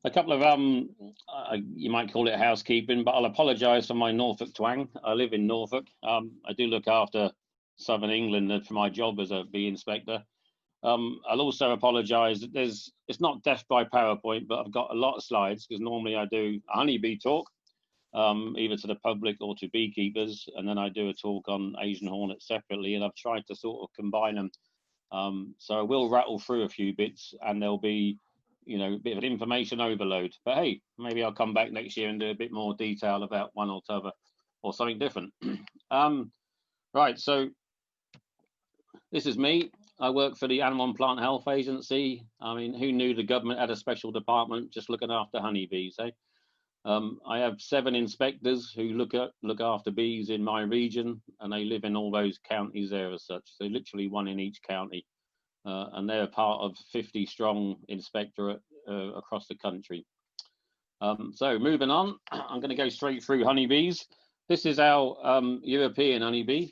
A couple of you might call it housekeeping, but I'll apologise for my Norfolk twang. I live in Norfolk. I do look after Southern England for my job as a bee inspector. I'll also apologise that it's not death by PowerPoint, but I've got a lot of slides because normally I do a honeybee talk, either to the public or to beekeepers, and then I do a talk on Asian Hornets separately, and I've tried to sort of combine them. So I will rattle through a few bits, and there'll be, you know, a bit of an information overload. But hey, maybe I'll come back next year and do a bit more detail about one or t'other or something different. Right, so this is me. I work for the Animal and Plant Health Agency. I mean, who knew the government had a special department just looking after honeybees, eh? I have 7 inspectors who look after bees in my region, and they live in all those counties there as such. So literally one in each county. And they're part of 50 strong inspectorate across the country. So moving on, I'm going to go straight through honeybees. This is our European honeybee.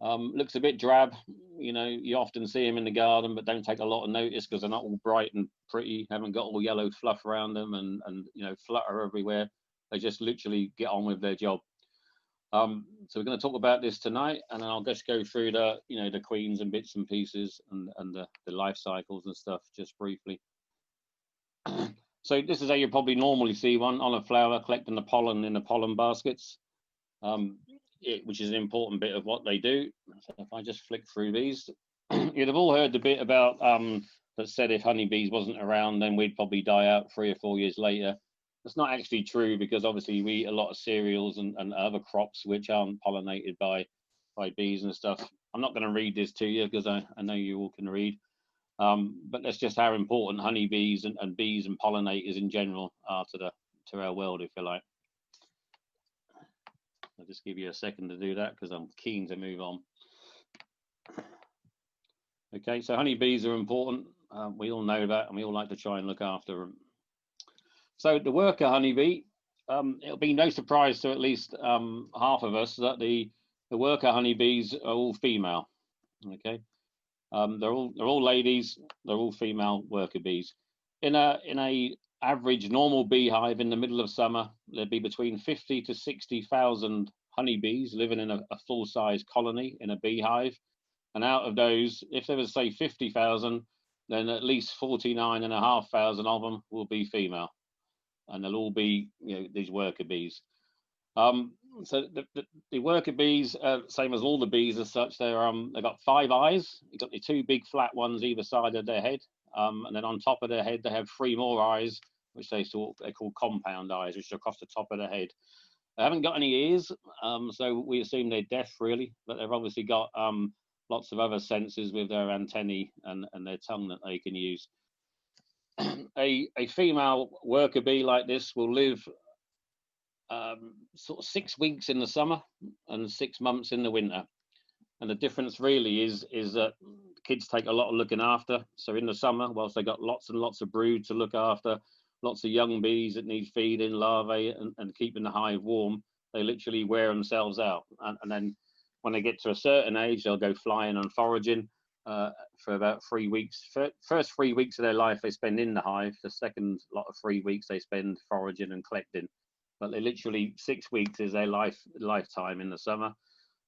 Looks a bit drab. You know, you often see them in the garden, but don't take a lot of notice because they're not all bright and pretty, haven't got all yellow fluff around them and you know, flutter everywhere. They just literally get on with their job. So we're going to talk about this tonight, and I'll just go through the, you know, the queens and bits and pieces and the life cycles and stuff just briefly. So this is how you probably normally see one on a flower collecting the pollen in the pollen baskets, which is an important bit of what they do. So if I just flick through these, you'd have all heard the bit about that said if honeybees wasn't around, then we'd probably die out 3 or 4 years later. That's not actually true because obviously we eat a lot of cereals and other crops which aren't pollinated by bees and stuff. I'm not going to read this to you because I know you all can read. But that's just how important honeybees and bees and pollinators in general are to our world, if you like. I'll just give you a second to do that because I'm keen to move on. Okay, so honeybees are important. We all know that, and we all like to try and look after them. So the worker honeybee, it'll be no surprise to at least half of us that the worker honeybees are all female. Okay, they're all ladies. They're all female worker bees. In a average normal beehive in the middle of summer, there'd be between 50 to 60,000 honeybees living in a full-size colony in a beehive. And out of those, if there was say 50,000, then at least 49,500 of them will be female. And they'll all be, you know, these worker bees. So the worker bees, same as all the bees as such, they've got 5 eyes. You've got the 2 big flat ones either side of their head, and then on top of their head they have 3 more eyes, which they call compound eyes, which are across the top of the head. They haven't got any ears, so we assume they're deaf really, but they've obviously got lots of other senses with their antennae and their tongue that they can use. A female worker bee like this will live sort of 6 weeks in the summer and 6 months in the winter. And the difference really is that kids take a lot of looking after. So in the summer, whilst they got lots and lots of brood to look after, lots of young bees that need feeding, larvae, and keeping the hive warm, they literally wear themselves out. And then when they get to a certain age, they'll go flying and foraging for about 3 weeks. First 3 weeks of their life they spend in the hive. The second lot of 3 weeks they spend foraging and collecting. But they literally 6 weeks is their lifetime in the summer.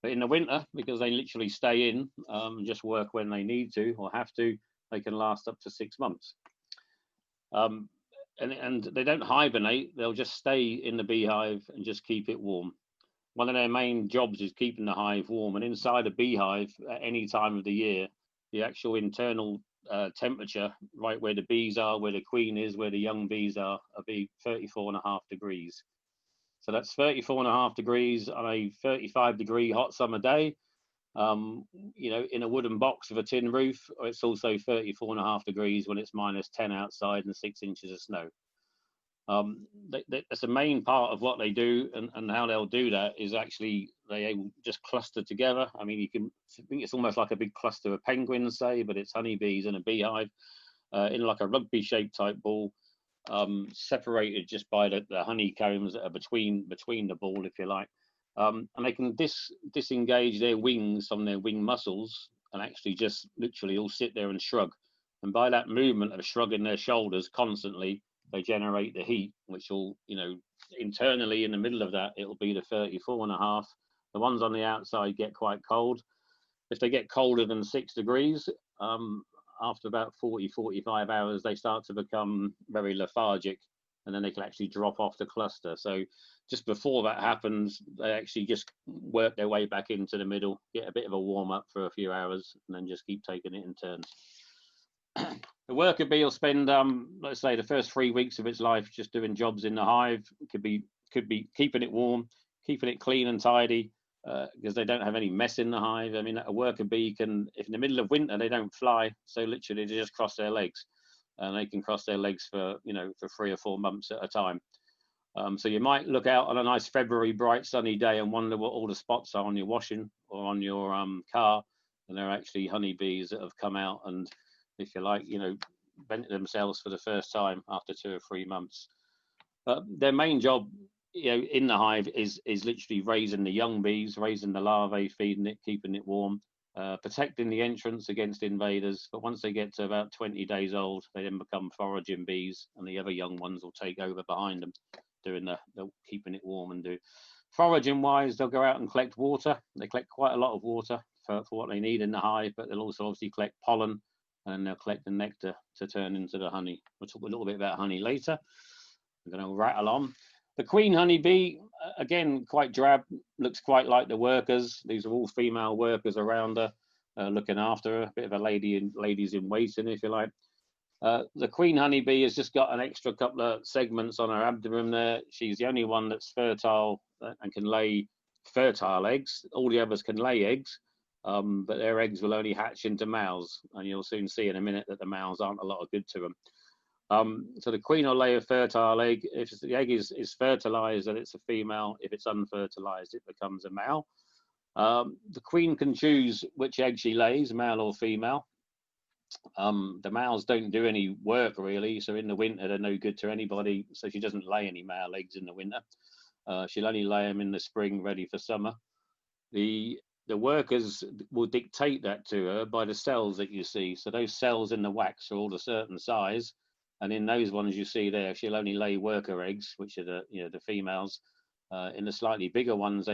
But in the winter, because they literally stay in and just work when they need to or have to, they can last up to 6 months. And they don't hibernate. They'll just stay in the beehive and just keep it warm. One of their main jobs is keeping the hive warm. And inside a beehive, at any time of the year, the actual internal temperature, right where the bees are, where the queen is, where the young bees are, will be 34.5 degrees. So that's 34.5 degrees on a 35-degree hot summer day. You know, in a wooden box with a tin roof, or it's also 34.5 degrees when it's -10 outside and 6 inches of snow. That's the main part of what they do, and how they'll do that is actually they will just cluster together. I mean, you can think it's almost like a big cluster of penguins, say, but it's honeybees in a beehive in like a rugby-shaped type ball, separated just by the honeycombs that are between the ball, if you like. And they can disengage their wings from their wing muscles and actually just literally all sit there and shrug. And by that movement of shrugging their shoulders constantly, they generate the heat, which will, internally in the middle of that, it'll be the 34.5. The ones on the outside get quite cold. If they get colder than 6 degrees, after about 45 hours, they start to become very lethargic, and then they can actually drop off the cluster. So just before that happens, they actually just work their way back into the middle, get a bit of a warm up for a few hours, and then just keep taking it in turns. The worker bee will spend, let's say, the first 3 weeks of its life just doing jobs in the hive. Could be keeping it warm, keeping it clean and tidy, because they don't have any mess in the hive. I mean, a worker bee can, if in the middle of winter they don't fly, so literally they just cross their legs, and they can cross their legs for for 3 or 4 months at a time. So you might look out on a nice February bright sunny day and wonder what all the spots are on your washing or on your car, and they're actually honeybees that have come out and, if you like, vented themselves for the first time after 2 or 3 months. Their main job, in the hive is literally raising the young bees, raising the larvae, feeding it, keeping it warm, protecting the entrance against invaders. But once they get to about 20 days old, they then become foraging bees, and the other young ones will take over behind them, doing the keeping it warm and do. Foraging wise, they'll go out and collect water. They collect quite a lot of water for what they need in the hive, but they'll also obviously collect pollen, and they'll collect the nectar to turn into the honey. We'll talk a little bit about honey later. I'm going to rattle on. The queen honeybee, again, quite drab, looks quite like the workers. These are all female workers around her, looking after her, a bit of a ladies in waiting, if you like. The queen honeybee has just got an extra couple of segments on her abdomen there. She's the only one that's fertile and can lay fertile eggs. All the others can lay eggs, but their eggs will only hatch into males, and you'll soon see in a minute that the males aren't a lot of good to them. So the queen will lay a fertile egg. If the egg is fertilized, then it's a female. If it's unfertilized, it becomes a male. The queen can choose which egg she lays, male or female. The males don't do any work really, so in the winter they're no good to anybody, so she doesn't lay any male eggs in the winter. She'll only lay them in the spring, ready for summer. The workers will dictate that to her by the cells that you see. So those cells in the wax are all a certain size, and in those ones you see there, she'll only lay worker eggs, which are the females. In the slightly bigger ones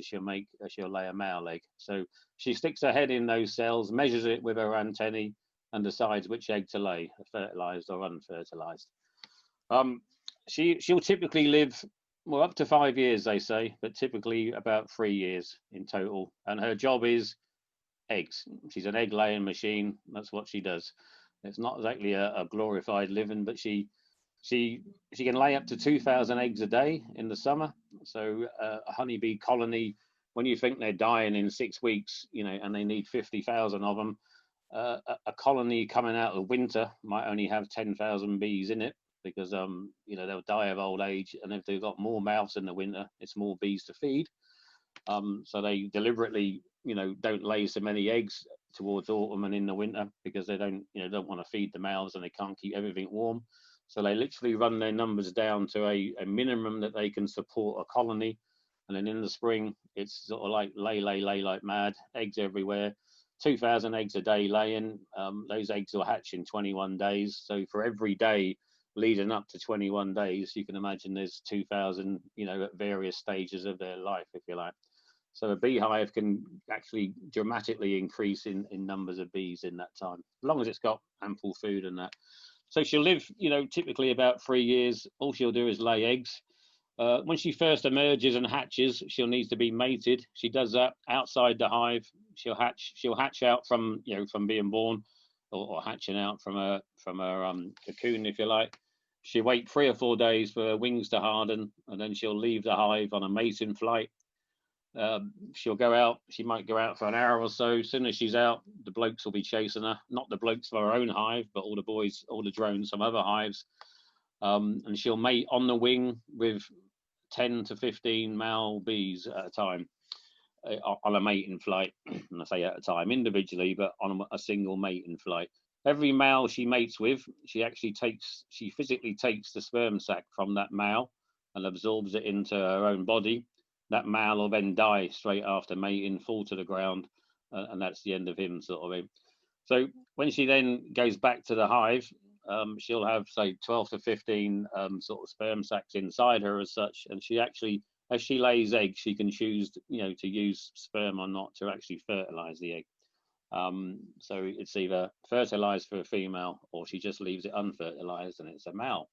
she'll lay a male egg. So she sticks her head in those cells, measures it with her antennae, and decides which egg to lay, fertilized or unfertilized. She'll typically live, well, up to 5 years, they say, but typically about 3 years in total. And her job is eggs. She's an egg laying machine. That's what she does. It's not exactly a glorified living, but she can lay up to 2,000 eggs a day in the summer. So a honeybee colony, when you think they're dying in 6 weeks, and they need 50,000 of them, a colony coming out of winter might only have 10,000 bees in it, because they'll die of old age, and if they've got more mouths in the winter, it's more bees to feed. So they deliberately don't lay so many eggs towards autumn and in the winter, because they don't want to feed the mouths, and they can't keep everything warm. So they literally run their numbers down to a minimum that they can support a colony. And then in the spring, it's sort of like lay like mad, eggs everywhere. 2,000 eggs a day laying. Those eggs will hatch in 21 days. So for every day leading up to 21 days, you can imagine there's 2,000, at various stages of their life, if you like. So a beehive can actually dramatically increase in numbers of bees in that time, as long as it's got ample food and that. So she'll live, typically about 3 years. All she'll do is lay eggs. When she first emerges and hatches, she'll need to be mated. She does that outside the hive. She'll hatch out from being born, or hatching out from her cocoon, if you like. She'll wait 3 or 4 days for her wings to harden, and then she'll leave the hive on a mating flight. She'll go out. She might go out for an hour or so. As soon as she's out, the blokes will be chasing her. Not the blokes of her own hive, but all the boys, all the drones from other hives. And she'll mate on the wing with 10 to 15 male bees at a time on a mating flight. And I say at a time, individually, but on a single mating flight. Every male she mates with, she physically takes the sperm sac from that male and absorbs it into her own body. That male will then die straight after mating, fall to the ground, and that's the end of him, sort of. So when she then goes back to the hive, she'll have, say, 12 to 15 sort of sperm sacs inside her as such, and she actually, as she lays eggs, she can choose, to use sperm or not to actually fertilize the egg. So it's either fertilized for a female, or she just leaves it unfertilized and it's a male.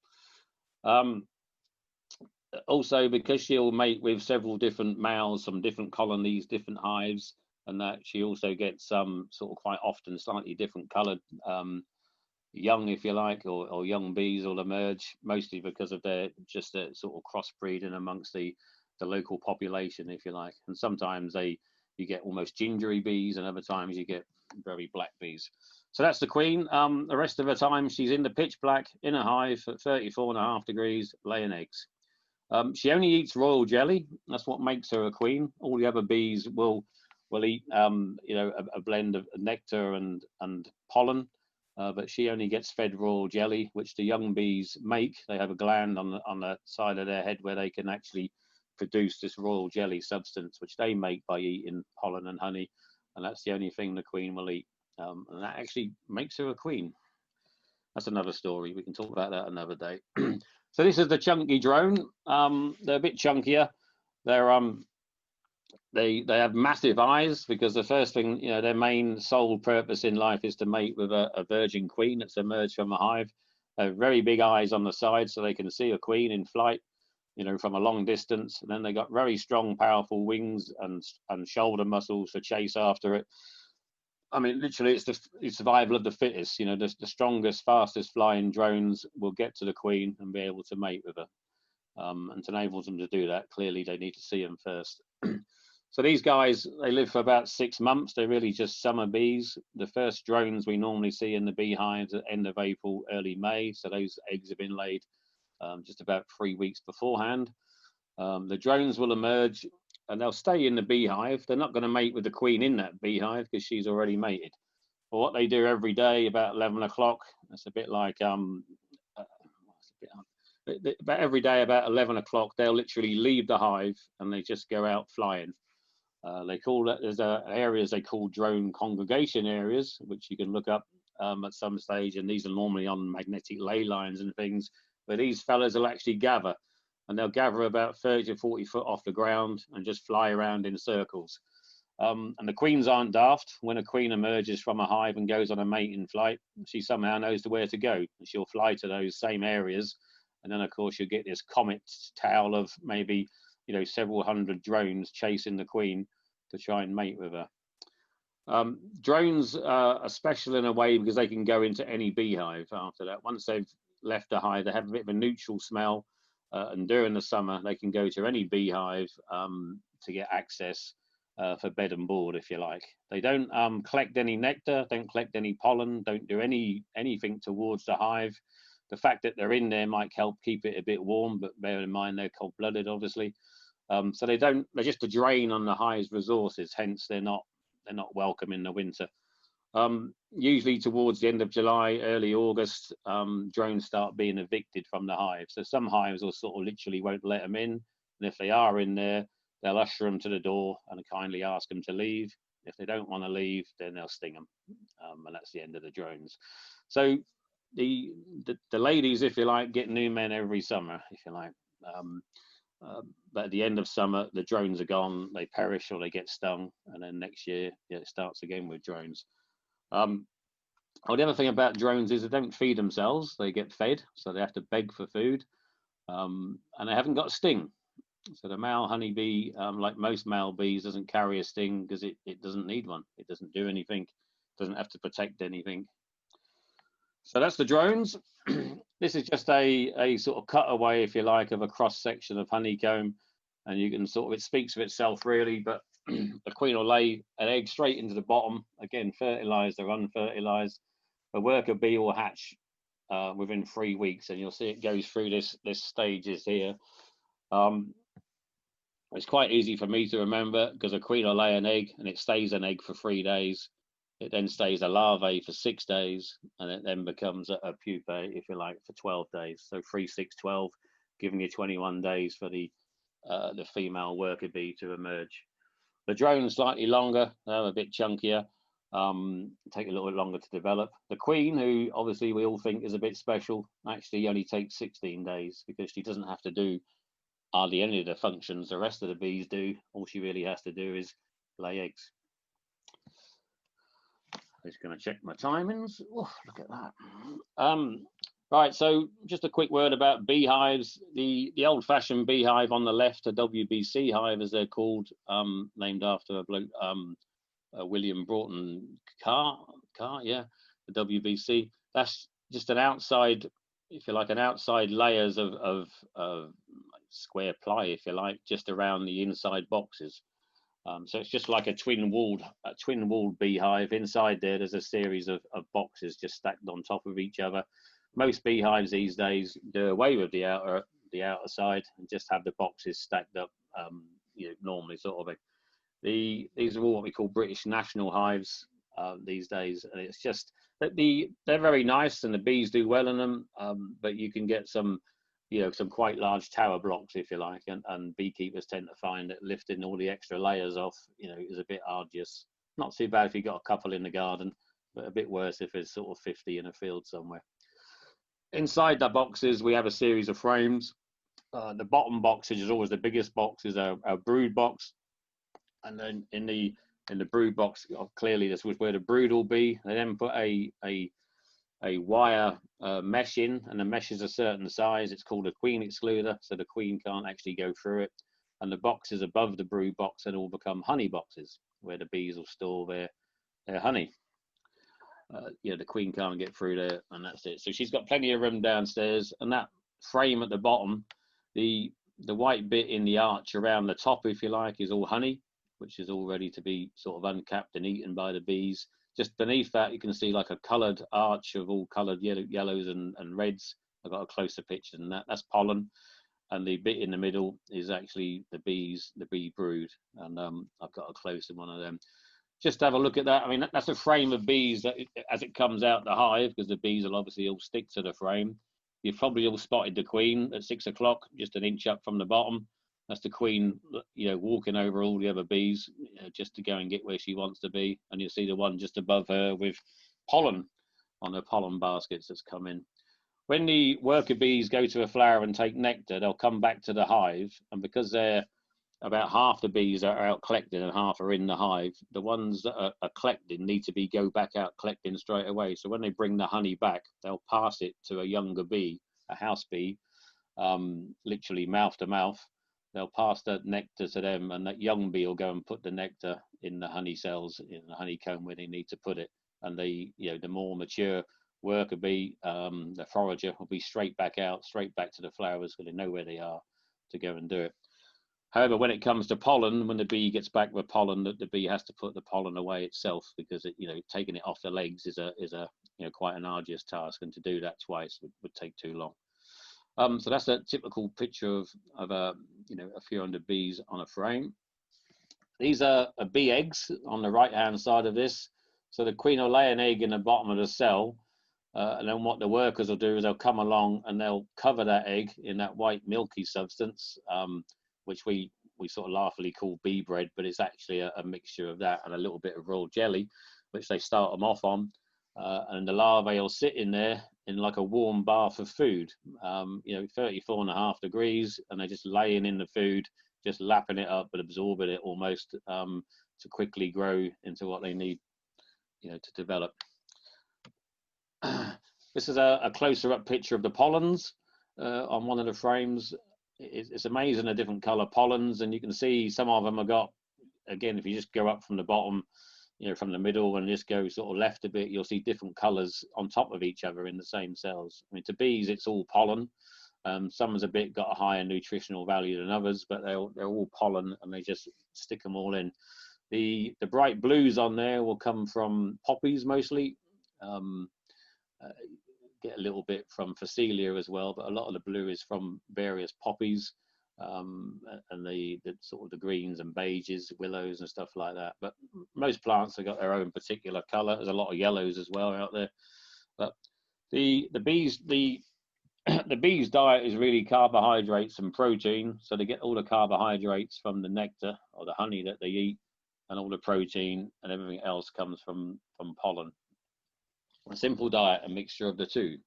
Also, because she'll mate with several different males from different colonies, different hives, and that she also gets some sort of quite often slightly different coloured young, if you like, or young bees will emerge, mostly because of their sort of crossbreeding amongst the local population, if you like. And sometimes you get almost gingery bees, and other times you get very black bees. So that's the queen. The rest of the time she's in the pitch black in a hive at 34.5 degrees, laying eggs. She only eats royal jelly. That's what makes her a queen. All the other bees will eat, a blend of nectar and pollen, but she only gets fed royal jelly, which the young bees make. They have a gland on the side of their head where they can actually produce this royal jelly substance, which they make by eating pollen and honey, and that's the only thing the queen will eat, and that actually makes her a queen. That's another story. We can talk about that another day. So this is the chunky drone. They're a bit chunkier. They have massive eyes, because the first thing, their main sole purpose in life is to mate with a virgin queen that's emerged from a hive. They have very big eyes on the side, so they can see a queen in flight, from a long distance. And then they got very strong, powerful wings and shoulder muscles to chase after it. I mean, literally, it's the survival of the fittest. The strongest, fastest flying drones will get to the queen and be able to mate with her. And to enable them to do that, clearly they need to see them first. So these guys, they live for about 6 months. They're really just summer bees. The first drones we normally see in the beehives at the end of April, early May. So those eggs have been laid just about 3 weeks beforehand. The drones will emerge and they'll stay in the beehive. They're not going to mate with the queen in that beehive because she's already mated. But what they do every day about 11 o'clock, it's a bit like, about every day about 11 o'clock, they'll literally leave the hive and they just go out flying. They call that, there's areas they call drone congregation areas, which you can look up at some stage, and these are normally on magnetic ley lines and things, where these fellas will actually gather, and they'll gather about 30 to 40 foot off the ground and just fly around in circles. And the queens aren't daft. When a queen emerges from a hive and goes on a mating flight, she somehow knows where to go. She'll fly to those same areas, and then of course you'll get this comet tail of maybe several hundred drones chasing the queen to try and mate with her. Drones are special in a way because they can go into any beehive after that. Once they've left the hive, they have a bit of a neutral smell, and during the summer they can go to any beehive to get access for bed and board, if you like. They don't collect any nectar, don't collect any pollen, don't do anything towards the hive. The fact that they're in there might help keep it a bit warm, but bear in mind they're cold-blooded, obviously. So they're just a drain on the hive's resources, hence they're not welcome in the winter. Usually towards the end of July, early August, drones start being evicted from the hive. So some hives will sort of literally won't let them in, and if they are in there, they'll usher them to the door and kindly ask them to leave. If they don't want to leave, then they'll sting them, and that's the end of the drones. So the ladies, if you like, get new men every summer, if you like. But at the end of summer, the drones are gone, they perish or they get stung, and then next year it starts again with drones. The other thing about drones is they don't feed themselves, they get fed, so they have to beg for food, and they haven't got a sting. So the male honeybee, like most male bees, doesn't carry a sting because it doesn't need one. It doesn't do anything, doesn't have to protect anything. So that's the drones. This is just a sort of cutaway, if you like, of a cross section of honeycomb, and you can sort of, it speaks for itself really, but the queen will lay an egg straight into the bottom, again fertilized or unfertilized. The worker bee will hatch within 3 weeks, and you'll see it goes through this stages here. It's quite easy for me to remember because a queen will lay an egg and it stays an egg for 3 days. It then stays a larvae for 6 days, and it then becomes a pupae, if you like, for 12 days. So 3, 6, 12, giving you 21 days for the female worker bee to emerge. The drone's slightly longer, they're a bit chunkier. take a little bit longer to develop. The queen, who obviously we all think is a bit special, actually only takes 16 days because she doesn't have to do hardly any of the functions the rest of the bees do. All she really has to do is lay eggs. I'm just going to check my timings. Oh, look at that. Right, so just a quick word about beehives. The old-fashioned beehive on the left, a WBC hive as they're called, named after a bloke, William Broughton Carr, yeah, the WBC. That's just an outside, if you like, an outside layers of square ply, if you like, just around the inside boxes. So it's just like a twin-walled beehive. Inside there's a series of boxes just stacked on top of each other. Most beehives these days do away with the outer side and just have the boxes stacked up, normally sort of. These are all what we call British national hives these days, and it's just that they're very nice and the bees do well in them, but you can get some quite large tower blocks, if you like, and beekeepers tend to find that lifting all the extra layers off, is a bit arduous. Not too bad if you've got a couple in the garden, but a bit worse if there's sort of 50 in a field somewhere. Inside the boxes, we have a series of frames. The bottom box, which is always the biggest box, is our brood box. And then in the brood box, clearly this was where the brood will be. They then put a wire mesh in, and the mesh is a certain size. It's called a queen excluder, so the queen can't actually go through it. And the boxes above the brood box then all become honey boxes, where the bees will store their honey. The queen can't get through there, and that's it. So she's got plenty of room downstairs, and that frame at the bottom, the white bit in the arch around the top, if you like, is all honey, which is all ready to be sort of uncapped and eaten by the bees. Just beneath that, you can see like a coloured arch of all coloured yellows and reds. I've got a closer picture than that. That's pollen, and the bit in the middle is actually the bee brood, and I've got a closer one of them. Just have a look at that. I mean, that's a frame of bees that, as it comes out the hive, because the bees will obviously all stick to the frame. You've probably all spotted the queen at 6 o'clock, just an inch up from the bottom. That's the queen, walking over all the other bees, just to go and get where she wants to be. And you'll see the one just above her with pollen on her pollen baskets that's come in. When the worker bees go to a flower and take nectar, they'll come back to the hive, and because they're about half the bees are out collecting and half are in the hive, the ones that are collecting need to go back out collecting straight away. So when they bring the honey back, they'll pass it to a younger bee, a house bee, literally mouth to mouth. They'll pass that nectar to them, and that young bee will go and put the nectar in the honey cells, in the honeycomb where they need to put it. And the more mature worker bee, the forager, will be straight back to the flowers because they know where they are to go and do it. However, when it comes to pollen, when the bee gets back with pollen, the bee has to put the pollen away itself, because taking it off the legs is a quite an arduous task, and to do that twice would take too long. So that's a typical picture of a few hundred bees on a frame. These are bee eggs on the right hand side of this. So the queen will lay an egg in the bottom of the cell, and then what the workers will do is they'll come along and they'll cover that egg in that white milky substance, which we sort of laughingly call bee bread, but it's actually a mixture of that and a little bit of royal jelly, which they start them off on. And the larvae will sit in there in like a warm bath of food, 34.5 degrees, and they're just laying in the food, just lapping it up and absorbing it almost, to quickly grow into what they need, to develop. This is a closer up picture of the pollens on one of the frames. It's amazing the different color pollens, and you can see some of them have got, again, if you just go up from the bottom, from the middle and just go sort of left a bit, you'll see different colors on top of each other in the same cells. I mean, to bees, it's all pollen. Some has got a higher nutritional value than others, but they're all pollen, and they just stick them all in. The bright blues on there will come from poppies mostly. Get a little bit from Phacelia as well, but a lot of the blue is from various poppies, and the sort of the greens and beiges, willows and stuff like that. But most plants have got their own particular color. There's a lot of yellows as well out there. But the bees diet is really carbohydrates and protein, so they get all the carbohydrates from the nectar or the honey that they eat, and all the protein and everything else comes from pollen. A simple diet, a mixture of the two.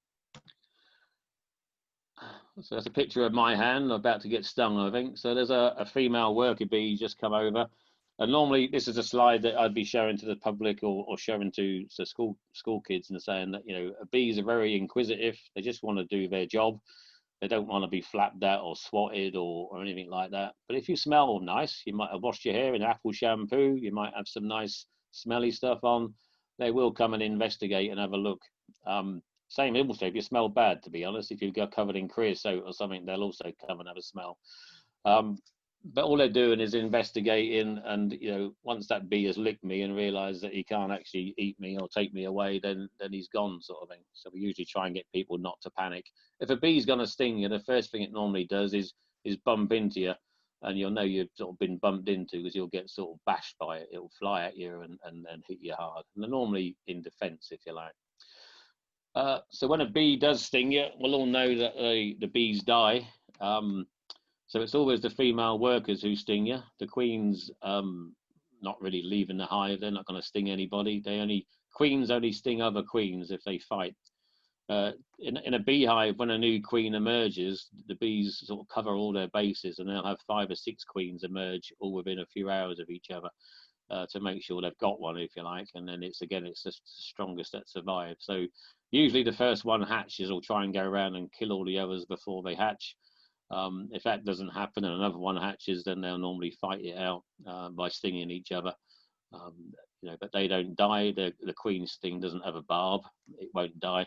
So that's a picture of my hand. I'm about to get stung, I think. So there's a female worker bee just come over. And normally this is a slide that I'd be showing to the public or showing to school kids, and saying that, you know, bees are very inquisitive. They just want to do their job. They don't want to be flapped at or swatted or anything like that. But if you smell nice, you might have washed your hair in apple shampoo, you might have some nice smelly stuff on, they will come and investigate and have a look. Same also if you smell bad, to be honest. If you go covered in creosote or something, they'll also come and have a smell. But all they're doing is investigating, and, you know, once that bee has licked me and realised that he can't actually eat me or take me away, then he's gone, sort of thing. So we usually try and get people not to panic. If a bee's going to sting you, the first thing it normally does is bump into you, and you'll know you've sort of been bumped into, because you'll get sort of bashed by it. It'll fly at you and hit you hard. And they're normally in defence, if you like. So when a bee does sting you, we'll all know that the bees die. So it's always the female workers who sting you. The queens not really leaving the hive. They're not going to sting anybody. Queens only sting other queens if they fight. In a beehive, when a new queen emerges, the bees sort of cover all their bases, and they'll have 5 or 6 queens emerge all within a few hours of each other, to make sure they've got one, if you like. And then it's the strongest that survive. So usually the first one hatches will try and go around and kill all the others before they hatch. If that doesn't happen and another one hatches, then they'll normally fight it out by stinging each other. You know, but they don't die. The queen sting doesn't have a barb; it won't die.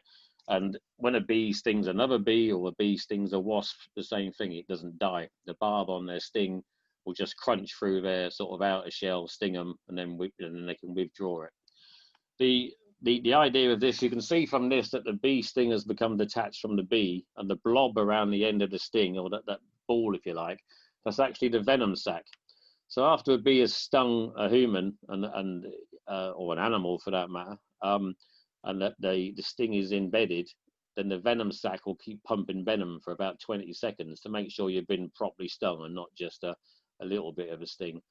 And when a bee stings another bee, or a bee stings a wasp, the same thing. It doesn't die. The barb on their sting will just crunch through their sort of outer shell, sting them, and then they can withdraw it. The idea of this, you can see from this that the bee sting has become detached from the bee, and the blob around the end of the sting, or that ball, if you like, that's actually the venom sac. So after a bee has stung a human or an animal for that matter, and that the sting is embedded, then the venom sac will keep pumping venom for about 20 seconds to make sure you've been properly stung and not just a little bit of a sting.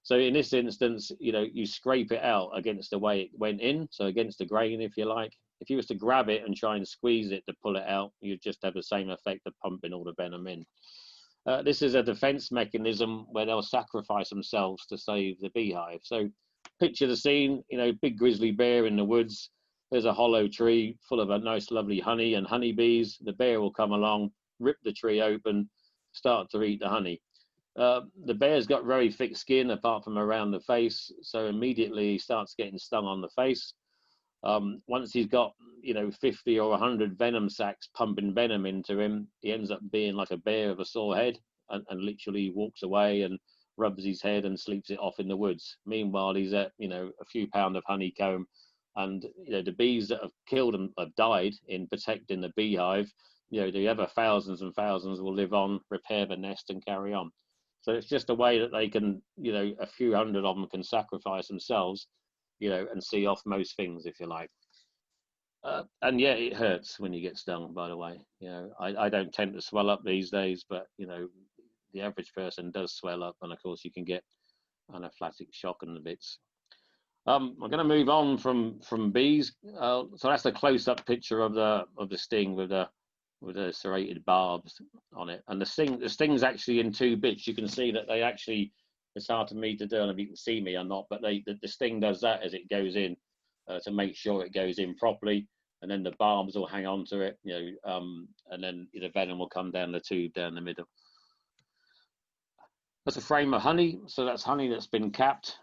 So in this instance, you know, you scrape it out against the way it went in, so against the grain, if you like. If you was to grab it and try and squeeze it to pull it out, you'd just have the same effect of pumping all the venom in. This is a defense mechanism where they'll sacrifice themselves to save the beehive. So picture the scene, you know, big grizzly bear in the woods. There's a hollow tree full of a nice, lovely honey and honeybees. The bear will come along, rip the tree open, start to eat the honey. The bear's got very thick skin apart from around the face, so immediately he starts getting stung on the face. Once he's got, you know, 50 or 100 venom sacs pumping venom into him, he ends up being like a bear with a sore head, and literally walks away and rubs his head and sleeps it off in the woods. Meanwhile, he's at, you know, a few pounds of honeycomb, and, you know, the bees that have killed and have died in protecting the beehive, you know, the other thousands and thousands will live on, repair the nest and carry on. So it's just a way that they can, you know, a few hundred of them can sacrifice themselves, you know, and see off most things, if you like. And yeah, it hurts when you get stung, by the way. You know, I don't tend to swell up these days, but, you know, the average person does swell up, and of course you can get anaphylactic shock and the bits. I'm going to move on from bees. So that's a close-up picture of the sting with the serrated barbs on it, and the sting's actually in 2 bits. You can see that they actually, it's hard for me to do, and if you can see me or not, but the sting does that as it goes in, to make sure it goes in properly, and then the barbs will hang on to it, you know, and then the venom will come down the tube down the middle. That's a frame of honey, so that's honey that's been capped.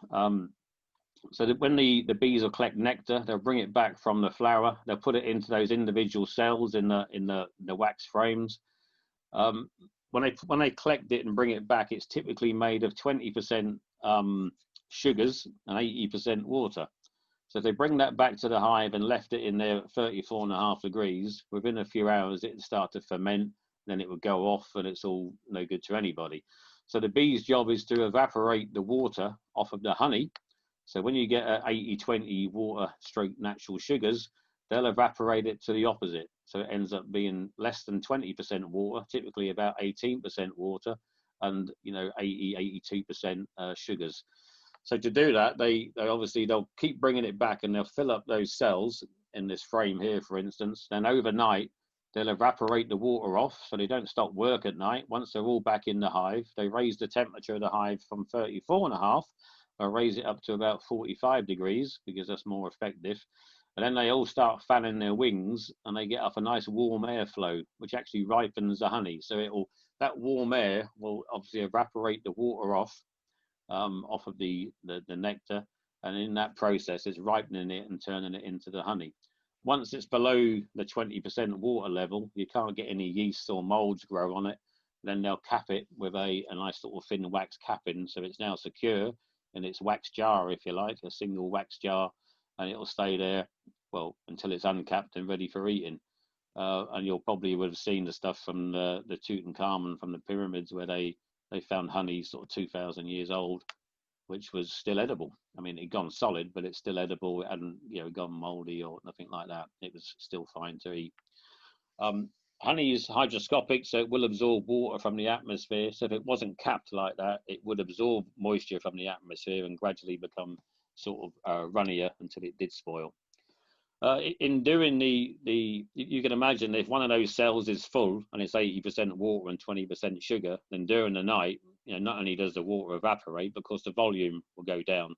So that when the bees will collect nectar, they'll bring it back from the flower. They'll put it into those individual cells in the wax frames. When they collect it and bring it back, it's typically made of 20% sugars and 80% water. So if they bring that back to the hive and left it in there at 34.5 degrees, within a few hours it'd start to ferment. Then it would go off, and it's all no good to anybody. So the bee's job is to evaporate the water off of the honey. So when you get 80-20 water stroke natural sugars, they'll evaporate it to the opposite. So it ends up being less than 20% water, typically about 18% water, and, you know, 80-82% sugars. So to do that, they obviously, they'll keep bringing it back, and they'll fill up those cells in this frame here, for instance. Then overnight, they'll evaporate the water off, so they don't stop work at night. Once they're all back in the hive, they raise the temperature of the hive from 34.5, or raise it up to about 45 degrees, because that's more effective. And then they all start fanning their wings, and they get up a nice warm airflow, which actually ripens the honey. So that warm air will obviously evaporate the water off of the nectar, and in that process, it's ripening it and turning it into the honey. Once it's below the 20% water level, you can't get any yeasts or molds grow on it. Then they'll cap it with a nice sort of thin wax capping, so it's now secure in its wax jar, if you like, a single wax jar, and it'll stay there, well, until it's uncapped and ready for eating. And you'll probably would have seen the stuff from the Tutankhamun, from the pyramids, where they found honey sort of 2,000 years old, which was still edible. I mean, it'd gone solid, but it's still edible. It hadn't, gone moldy or nothing like that. It was still fine to eat. Honey is hygroscopic, so it will absorb water from the atmosphere. So if it wasn't capped like that, it would absorb moisture from the atmosphere and gradually become sort of runnier until it did spoil. In doing you can imagine if one of those cells is full and it's 80% water and 20% sugar, then during the night, not only does the water evaporate, but of course the volume will go down.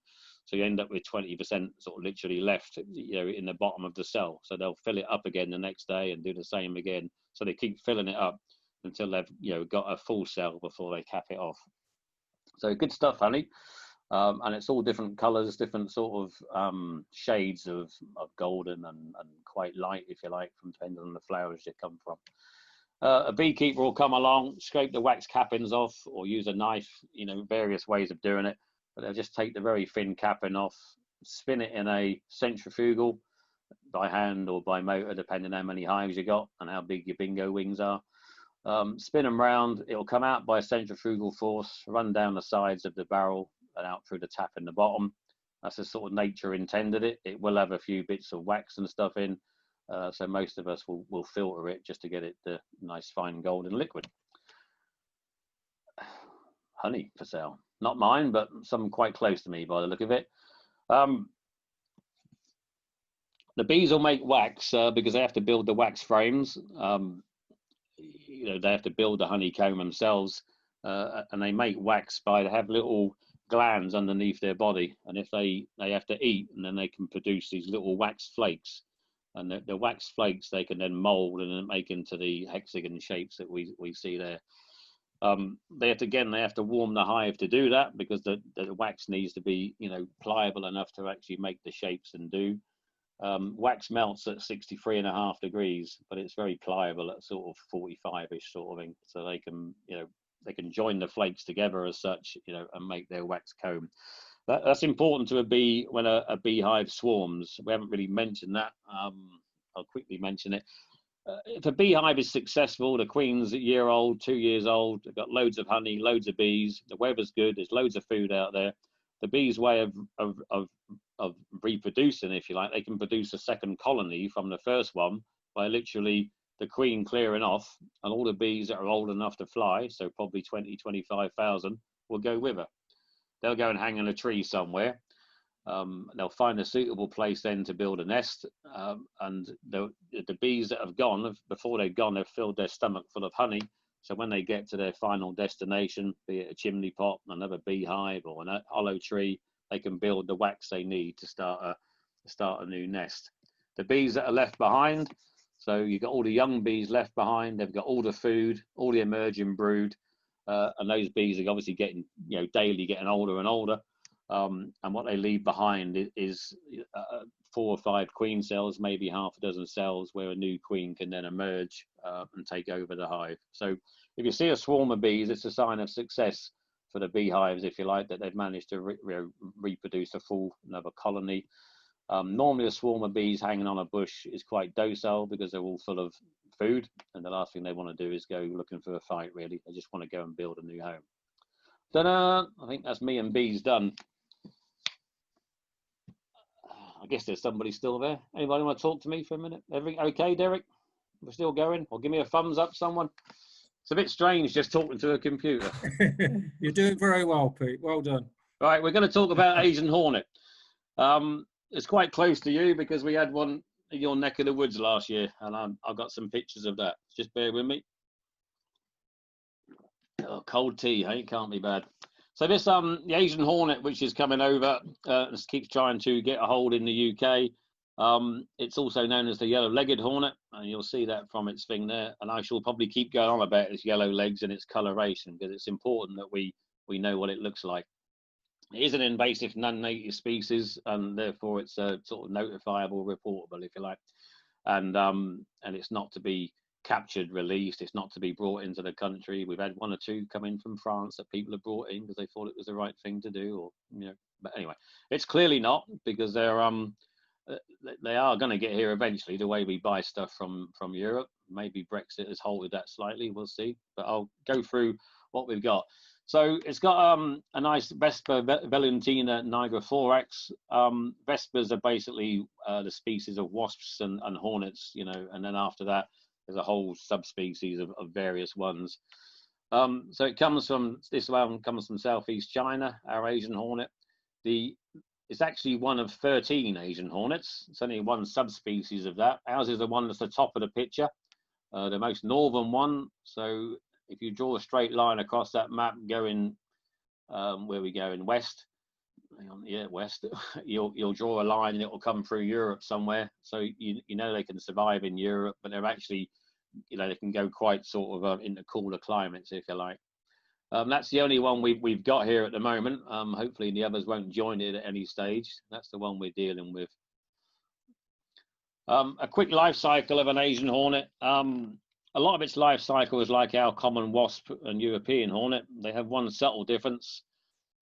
So you end up with 20% sort of literally left, in the bottom of the cell. So they'll fill it up again the next day and do the same again. So they keep filling it up until they've, got a full cell before they cap it off. So good stuff, honey. And it's all different colors, different sort of shades of golden and quite light, if you like, depending on the flowers they come from. A beekeeper will come along, scrape the wax cappings off, or use a knife, various ways of doing it. But they'll just take the very thin capping off, spin it in a centrifugal by hand or by motor, depending on how many hives you got and how big your bingo wings are. Spin them round, it'll come out by a centrifugal force, run down the sides of the barrel and out through the tap in the bottom. That's the sort of nature intended it. It will have a few bits of wax and stuff in, so most of us will filter it just to get it the nice fine golden liquid. Honey for sale. Not mine, but some quite close to me by the look of it. The bees will make wax because they have to build the wax frames. They have to build the honeycomb themselves, and they make wax they have little glands underneath their body, and if they have to eat, and then they can produce these little wax flakes, and the wax flakes they can then mold and then make into the hexagon shapes that we see there. They have to warm the hive to do that, because the wax needs to be pliable enough to actually make the shapes and do. Wax melts at 63.5 degrees, but it's very pliable at sort of 45-ish sort of thing, so they can join the flakes together as such, and make their wax comb. That's important to a bee when a beehive swarms. We haven't really mentioned that. I'll quickly mention it. If a beehive is successful, the queen's a year old, 2 years old, they've got loads of honey, loads of bees, the weather's good, there's loads of food out there. The bees' way of reproducing, if you like, they can produce a second colony from the first one by literally the queen clearing off, and all the bees that are old enough to fly, so probably 20,000-25,000, will go with her. They'll go and hang in a tree somewhere. They'll find a suitable place then to build a nest, and the bees that have gone, before they've gone, they've filled their stomach full of honey. So when they get to their final destination, be it a chimney pot, another beehive, or a hollow tree, they can build the wax they need to start a new nest. The bees that are left behind, so you've got all the young bees left behind, they've got all the food, all the emerging brood, and those bees are obviously getting, daily getting older and older. And what they leave behind is 4 or 5 queen cells, maybe half a dozen cells, where a new queen can then emerge and take over the hive. So if you see a swarm of bees, it's a sign of success for the beehives, if you like, that they've managed to reproduce another colony. Normally a swarm of bees hanging on a bush is quite docile because they're all full of food, and the last thing they want to do is go looking for a fight, really. They just want to go and build a new home. Ta-da! I think that's me and bees done. I guess there's somebody still there. Anybody want to talk to me for a minute? Everything okay, Derek? We're still going? Or give me a thumbs up, someone. It's a bit strange just talking to a computer. You're doing very well, Pete. Well done. Right, we're going to talk about Asian Hornet. It's quite close to you because we had one in your neck of the woods last year, and I've got some pictures of that. Just bear with me. Oh, cold tea, hey, can't be bad. So this the Asian Hornet, which is coming over, keeps trying to get a hold in the UK. It's also known as the yellow-legged hornet, and you'll see that from its thing there. And I shall probably keep going on about its yellow legs and its coloration because it's important that we know what it looks like. It is an invasive non-native species, and therefore it's a sort of notifiable, reportable, if you like. And it's not to be captured, released. It's not to be brought into the country. We've had one or two come in from France that people have brought in because they thought it was the right thing to do, or But anyway, it's clearly not, because they are going to get here eventually. The way we buy stuff from Europe, maybe Brexit has halted that slightly. We'll see. But I'll go through what we've got. So it's got a nice Vespa Valentina nigrophorax. Vespas are basically the species of wasps and hornets, and then after that, there's a whole subspecies of various ones. So this one comes from Southeast China, our Asian hornet. It's actually one of 13 Asian hornets. It's only one subspecies of that. Ours is the one that's the top of the picture, the most northern one. So if you draw a straight line across that map going, where we go in west, west, you'll draw a line and it will come through Europe somewhere. So they can survive in Europe, but they're actually, they can go quite sort of into cooler climates, if you like. That's the only one we've got here at the moment. Hopefully the others won't join it at any stage. That's the one we're dealing with. A quick life cycle of an Asian hornet. A lot of its life cycle is like our common wasp and European hornet. They have one subtle difference.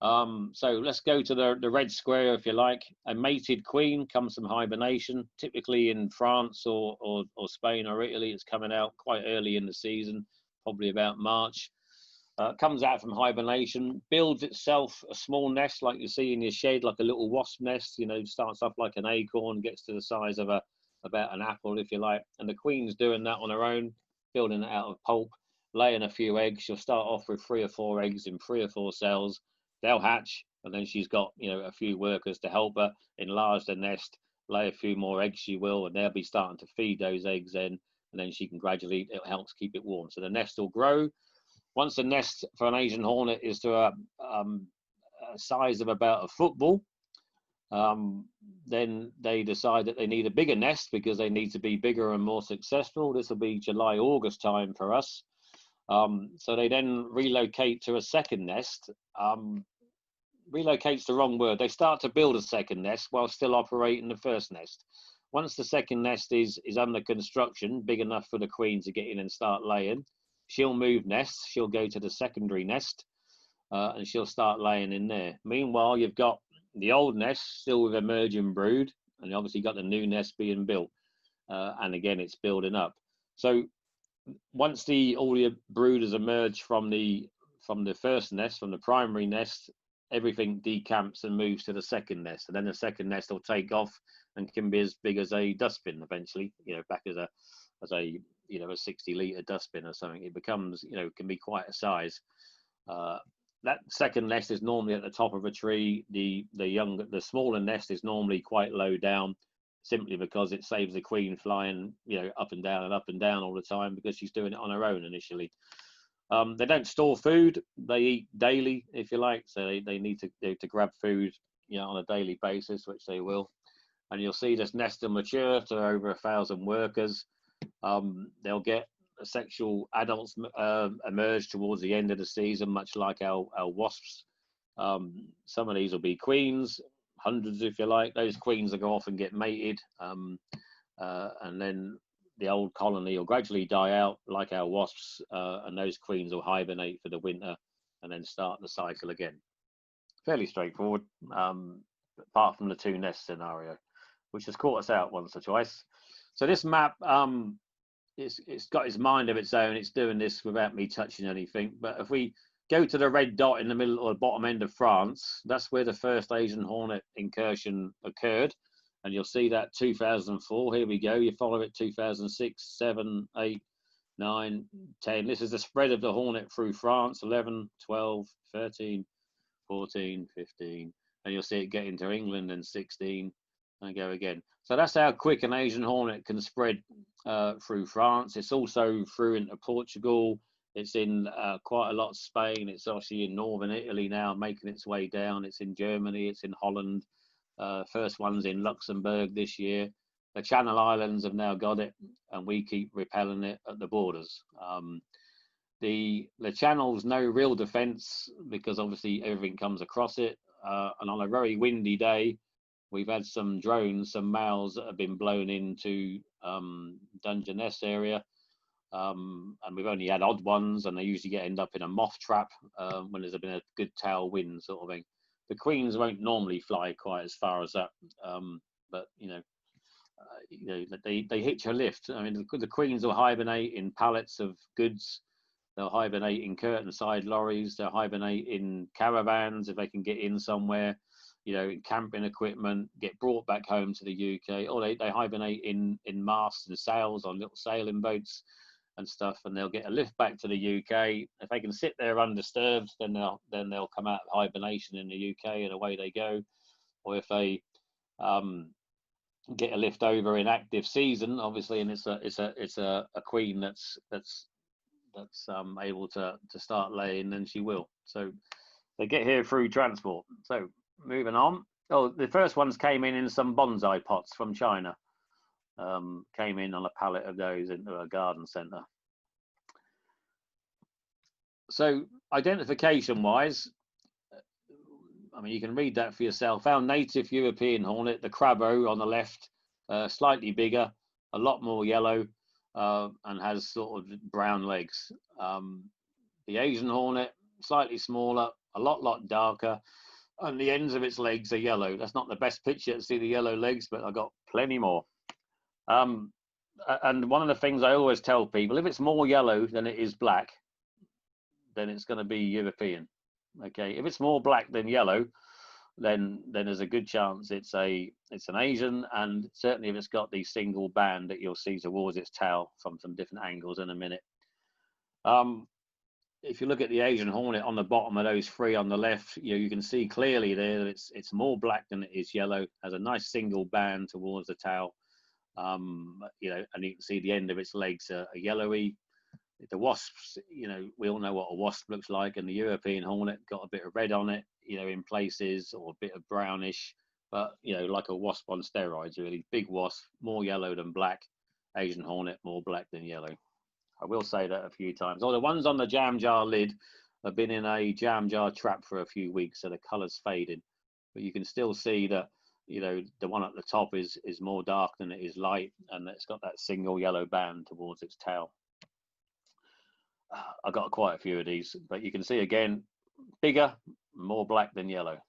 So let's go to the red square, if you like. A mated queen comes from hibernation, typically in France or Spain or Italy. It's coming out quite early in the season, probably about March. Comes out from hibernation, builds itself a small nest like you see in your shed, like a little wasp nest. Starts off like an acorn, gets to the size of about an apple, if you like. And the queen's doing that on her own, building it out of pulp, laying a few eggs. She'll start off with 3 or 4 eggs in 3 or 4 cells. They'll hatch, and then she's got a few workers to help her enlarge the nest, lay a few more eggs. She will, and they'll be starting to feed those eggs in, and then she can gradually, it helps keep it warm. So the nest will grow. Once the nest for an Asian hornet is to a size of about a football, then they decide that they need a bigger nest because they need to be bigger and more successful. This will be July, August time for us. So they then relocate to a second nest. Relocate's the wrong word. They start to build a second nest while still operating the first nest. Once the second nest is under construction, big enough for the queen to get in and start laying, she'll move nests. She'll go to the secondary nest, and she'll start laying in there. Meanwhile, you've got the old nest still with emerging brood, and you obviously got the new nest being built. And again, it's building up. So once all the brood has emerged from the first nest, from the primary nest, everything decamps and moves to the second nest, and then the second nest will take off and can be as big as a dustbin eventually. Back as a 60-litre dustbin or something. It becomes, can be quite a size. That second nest is normally at the top of a tree. The smaller nest is normally quite low down, simply because it saves the queen flying, up and down all the time, because she's doing it on her own initially. They don't store food. They eat daily, if you like. So they need to grab food, on a daily basis, which they will. And you'll see this nest will mature to over 1,000 workers. They'll get sexual adults emerge towards the end of the season, much like our wasps. Some of these will be queens, hundreds if you like. Those queens will go off and get mated, and then the old colony will gradually die out like our wasps, and those queens will hibernate for the winter and then start the cycle again. Fairly straightforward, apart from the 2 nest scenario, which has caught us out once or twice. So this map, it's got its mind of its own. It's doing this without me touching anything. But if we go to the red dot in the middle or bottom end of France, that's where the first Asian hornet incursion occurred. And you'll see that 2004. Here we go. You follow it 2006, 7, 8, 9, 10. This is the spread of the hornet through France, 11, 12, 13, 14, 15, and you'll see it get into England in 16 and go again. So that's how quick an Asian hornet can spread through France. It's also through into Portugal. It's in quite a lot of Spain. It's actually in northern Italy now, making its way down. It's in Germany. It's in Holland. First one's in Luxembourg this year. The Channel Islands have now got it, and we keep repelling it at the borders. The Channel's no real defence because obviously everything comes across it. And on a very windy day, we've had some drones, some males that have been blown into Dungeness area. And we've only had odd ones, and they usually end up in a moth trap when there's been a good tail wind sort of thing. The queens won't normally fly quite as far as that, but they hitch a lift. I mean, the queens will hibernate in pallets of goods. They'll hibernate in curtain side lorries. They'll hibernate in caravans if they can get in somewhere. In camping equipment, get brought back home to the UK, or they hibernate in masts and sails on little sailing boats and stuff, and they'll get a lift back to the UK. If they can sit there undisturbed, then they'll come out of hibernation in the UK and away they go. Or if they get a lift over in active season, obviously, and it's a queen that's able to start laying, then she will. So they get here through transport. So moving on. Oh, the first ones came in some bonsai pots from China. Came in on a pallet of those into a garden centre. So identification wise, I mean, you can read that for yourself. Our native European hornet, the crabo on the left, slightly bigger, a lot more yellow, and has sort of brown legs. The Asian hornet, slightly smaller, a lot darker, and the ends of its legs are yellow. That's not the best picture to see the yellow legs, but I've got plenty more. And one of the things I always tell people, if it's more yellow than it is black, then it's going to be European. Okay, if it's more black than yellow, then there's a good chance it's an Asian, and certainly if it's got the single band that you'll see towards its tail from some different angles in a minute. If you look at the Asian hornet on the bottom of those three on the left, you can see clearly there that it's more black than it is yellow. Has a nice single band towards the tail, and you can see the end of its legs are yellowy. The wasps, we all know what a wasp looks like, and the European hornet got a bit of red on it, in places, or a bit of brownish, but like a wasp on steroids, really. Big wasp, more yellow than black. Asian hornet, more black than yellow. I will say that a few times. Oh, the ones on the jam jar lid have been in a jam jar trap for a few weeks, so the colour's faded. But you can still see that, the one at the top is more dark than it is light, and it's got that single yellow band towards its tail. I've got quite a few of these, but you can see again, bigger, more black than yellow.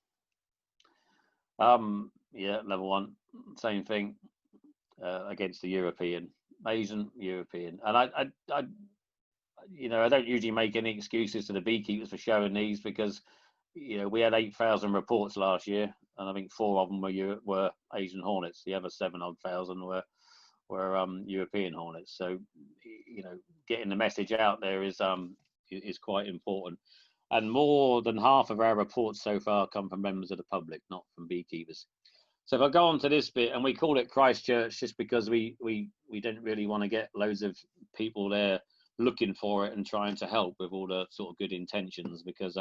Yeah, level one, same thing against the European. Asian, European, and I don't usually make any excuses to the beekeepers for showing these because we had 8,000 reports last year, and I think 4 of them were Asian hornets. The other 7,000 were European hornets. So getting the message out there is quite important. And more than half of our reports so far come from members of the public, not from beekeepers. So if I go on to this bit, and we call it Christchurch just because we didn't really want to get loads of people there looking for it and trying to help with all the sort of good intentions, because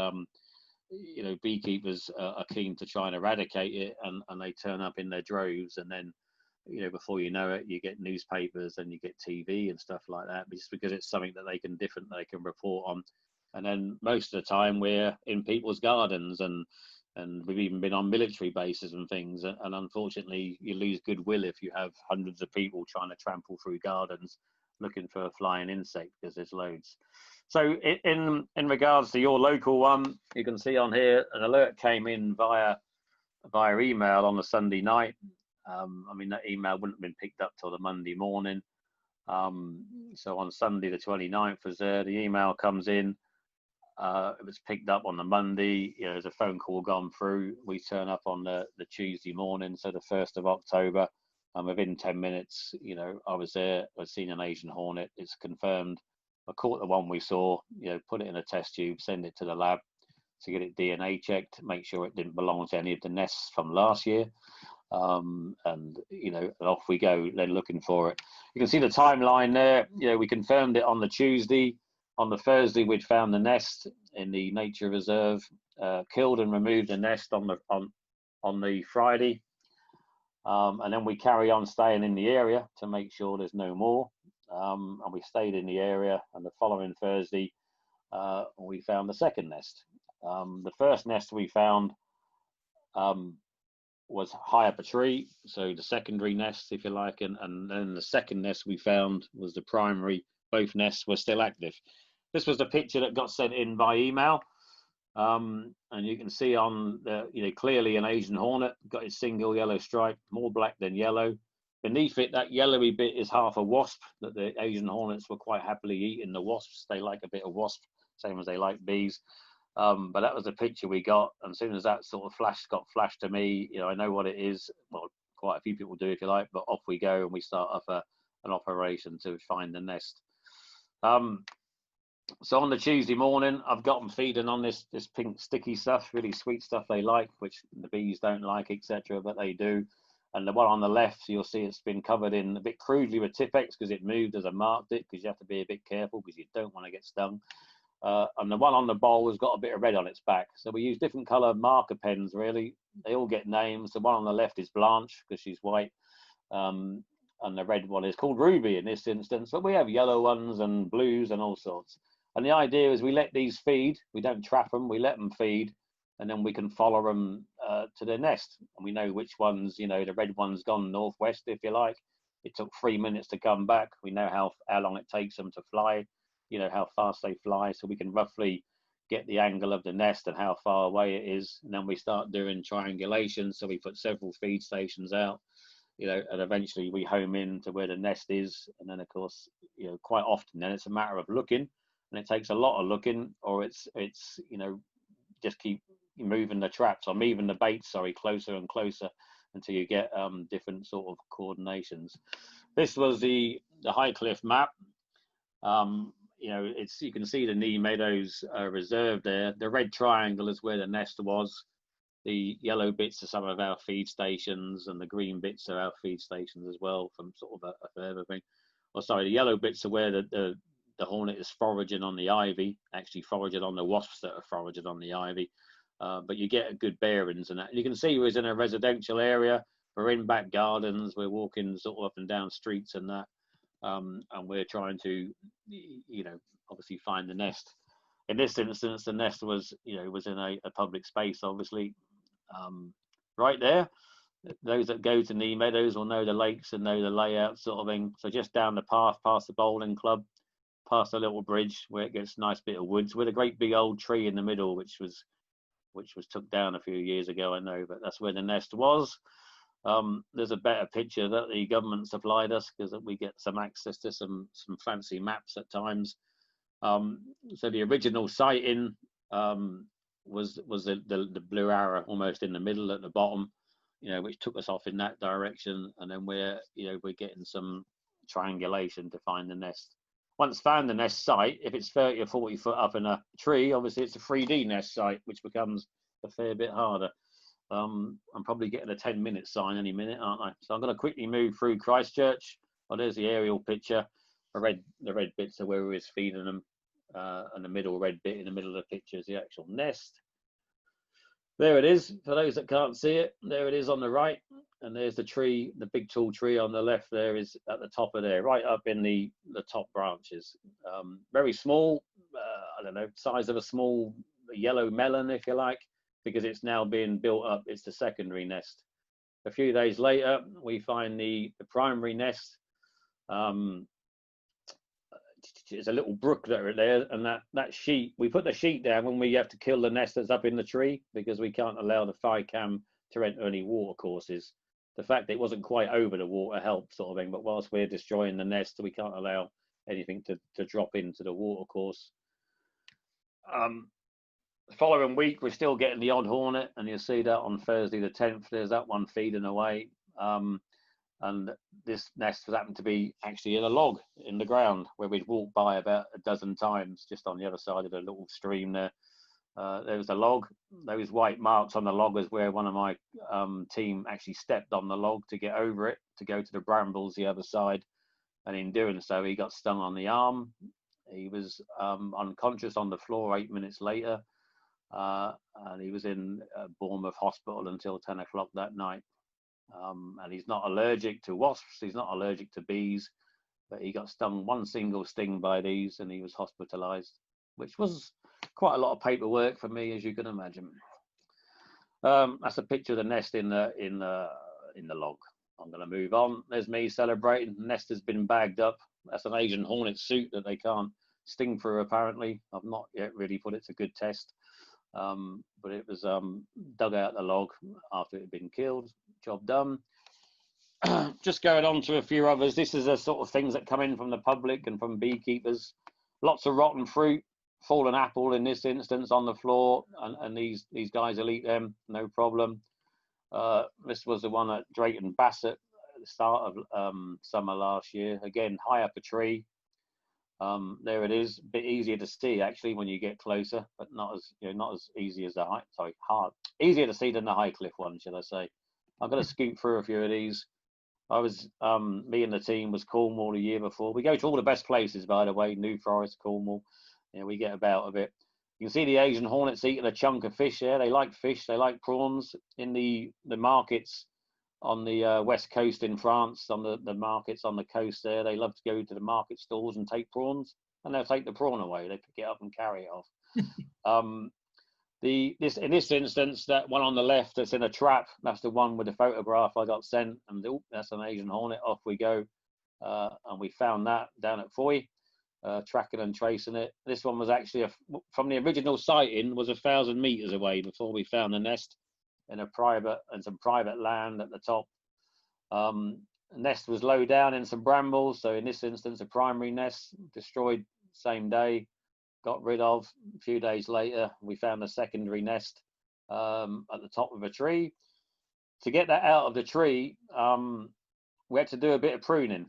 beekeepers are keen to try and eradicate it, and they turn up in their droves, and then before you know it, you get newspapers and you get TV and stuff like that, just because it's something that they can report on. And then most of the time we're in people's gardens, and we've even been on military bases and things, and unfortunately you lose goodwill if you have hundreds of people trying to trample through gardens looking for a flying insect, because there's loads. So in regards to your local one, you can see on here an alert came in via email on a Sunday night. I mean, that email wouldn't have been picked up till the Monday morning. So on Sunday the 29th was there, the email comes in. It was picked up on the Monday. There's a phone call gone through. We turn up on the Tuesday morning, so the 1st of October, and within 10 minutes, I was there. I've seen an Asian hornet. It's confirmed. I caught the one we saw, put it in a test tube, send it to the lab. to get it DNA checked, make sure it didn't belong to any of the nests from last year. And off we go, then looking for it. You can see the timeline there. We confirmed it on the Tuesday. On the Thursday, we'd found the nest in the nature reserve, killed and removed the nest on the Friday. And then we carry on staying in the area to make sure there's no more. And we stayed in the area, and the following Thursday, we found the second nest. The first nest we found was high up a tree, so the secondary nest, if you like, and then the second nest we found was the primary. Both nests were still active. This was the picture that got sent in by email, and you can see on the clearly an Asian hornet, got its single yellow stripe, more black than yellow. Beneath it, that yellowy bit is half a wasp, that the Asian hornets were quite happily eating the wasps. They like a bit of wasp, same as they like bees. But that was the picture we got, and as soon as that sort of got flashed to me, I know what it is. Well, quite a few people do, if you like, but off we go, and we start off an operation to find the nest. So on the Tuesday morning, I've got them feeding on this pink sticky stuff, really sweet stuff they like, which the bees don't like, etc., but they do. And the one on the left, you'll see it's been covered in a bit crudely with Tipex because it moved as I marked it, because you have to be a bit careful because you don't want to get stung. And the one on the bowl has got a bit of red on its back. So we use different colour marker pens, really. They all get names. The one on the left is Blanche because she's white. And the red one is called Ruby in this instance. But we have yellow ones and blues and all sorts. And the idea is we let these feed. We don't trap them. We let them feed. And then we can follow them to their nest. And we know which ones, the red one's gone northwest, if you like. It took 3 minutes to come back. We know how long it takes them to fly. How fast they fly, so we can roughly get the angle of the nest and how far away it is. And then we start doing triangulation, so we put several feed stations out, and eventually we home in to where the nest is. And then of course, quite often then it's a matter of looking, and it takes a lot of looking, or it's just keep moving the traps or moving the baits, closer and closer until you get different sort of coordinations. This was the Highcliffe map. You can see the Knee Meadows reserve there. The red triangle is where the nest was. The yellow bits are some of our feed stations, and the green bits are our feed stations as well, from sort of a further thing. The yellow bits are where the hornet is foraging on the ivy, actually foraging on the wasps that are foraging on the ivy. But you get a good bearings and that. And you can see we're in a residential area. We're in back gardens. We're walking sort of up and down streets and that. And we're trying to, obviously find the nest. In this instance, the nest was in a public space, obviously, right there. Those that go to Knee Meadows will know the lakes and know the layout sort of thing. So just down the path, past the bowling club, past a little bridge where it gets a nice bit of woods with a great big old tree in the middle, which was took down a few years ago, I know, but that's where the nest was. There's a better picture that the government supplied us because we get some access to some fancy maps at times. So the original sighting was the blue arrow almost in the middle at the bottom, which took us off in that direction. And then we're getting some triangulation to find the nest. Once found the nest site, if it's 30 or 40 foot up in a tree, obviously it's a 3D nest site, which becomes a fair bit harder. I'm probably getting a 10-minute sign any minute, aren't I? So I'm going to quickly move through Christchurch. Oh, there's the aerial picture. The red bits are where we was feeding them, and the middle red bit in the middle of the picture is the actual nest. There it is. For those that can't see it, there it is on the right, and there's the tree, the big tall tree on the left. There is at the top of there, right up in the top branches. Very small. I don't know, size of a small yellow melon, if you like. Because it's now being built up. It's the secondary nest. A few days later, we find the primary nest. It's a little brook there, and that sheet, we put the sheet down when we have to kill the nest that's up in the tree, because we can't allow the fly cam to enter any water courses. The fact that it wasn't quite over the water helped, sort of thing, but whilst we're destroying the nest, we can't allow anything to drop into the water course. The following week, we're still getting the odd hornet, and you'll see that on Thursday the 10th. There's that one feeding away. And this nest happened to be actually in a log in the ground where we'd walked by about a dozen times, just on the other side of the little stream there. There was a log. Those white marks on the log is where one of my team actually stepped on the log to get over it, to go to the brambles the other side. And in doing so, he got stung on the arm. He was unconscious on the floor 8 minutes later. And he was in Bournemouth Hospital until 10 o'clock that night. And he's not allergic to wasps. He's not allergic to bees. But he got stung one single sting by these, and he was hospitalised, which was quite a lot of paperwork for me, as you can imagine. That's a picture of the nest in the log. I'm going to move on. There's me celebrating. The nest has been bagged up. That's an Asian Hornet suit that they can't sting through, apparently. I've not yet really put it to good test. But it was dug out the log after it had been killed. Job done. Just going on to a few others. This is the sort of things that come in from the public and from beekeepers. Lots of rotten fruit, fallen apple in this instance on the floor, and these guys will eat them, no problem. This was the one at Drayton Bassett at the start of summer last year. Again, high up a tree. There it is, a bit easier to see actually when you get closer, but not as easy as the easier to see than the Highcliffe one, should I say. I'm going to scoot through a few of these. Me and the team was Cornwall the year before. We go to all the best places, by the way, New Forest, Cornwall. We get about a bit. You can see the Asian Hornets eating a chunk of fish there. They like fish, they like prawns. In the markets on the west coast in France, on the markets on the coast there, they love to go to the market stalls and take prawns, and they'll take the prawn away. They pick it up and carry it off. In this instance, that one on the left that's in a trap, that's the one with the photograph I got sent, and that's an Asian Hornet. Off we go, and we found that down at Foy, tracking and tracing it. This one was actually from the original sighting was 1,000 meters away before we found the nest in some private land at the top. The nest was low down in some brambles, so in this instance, a primary nest destroyed same day. Got rid of. A few days later, we found a secondary nest at the top of a tree. To get that out of the tree, we had to do a bit of pruning.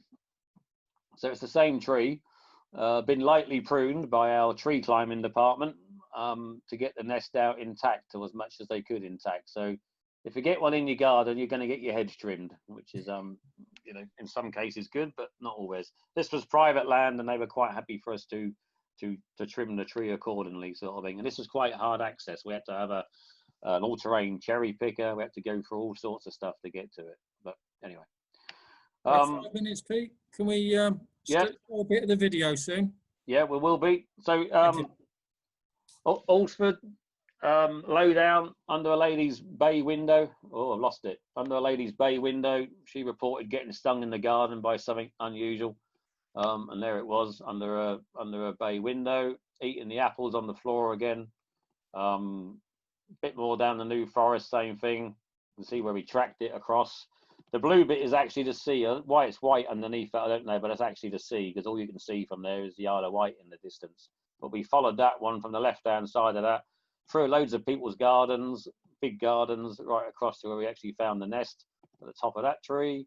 So it's the same tree, been lightly pruned by our tree climbing department to get the nest out intact, or as much as they could intact. So if you get one in your garden, you're going to get your hedge trimmed, which is, in some cases good, but not always. This was private land, and they were quite happy for us to trim the tree accordingly, sort of thing. And this was quite hard access. We had to have an all-terrain cherry picker. We had to go through all sorts of stuff to get to it. But anyway. 5 minutes, Pete. Can we start a bit of the video soon? Yeah, we will be. So Alsford, low down under a lady's bay window. Oh, I've lost it. Under a lady's bay window, she reported getting stung in the garden by something unusual. And there it was under a bay window, eating the apples on the floor again. Bit more down the New Forest, same thing. You can see where we tracked it across. The blue bit is actually the sea. Why it's white underneath it, I don't know, but it's actually the sea, because all you can see from there is the Isle of Wight in the distance. But we followed that one from the left-hand side of that, through loads of people's gardens, big gardens, right across to where we actually found the nest at the top of that tree.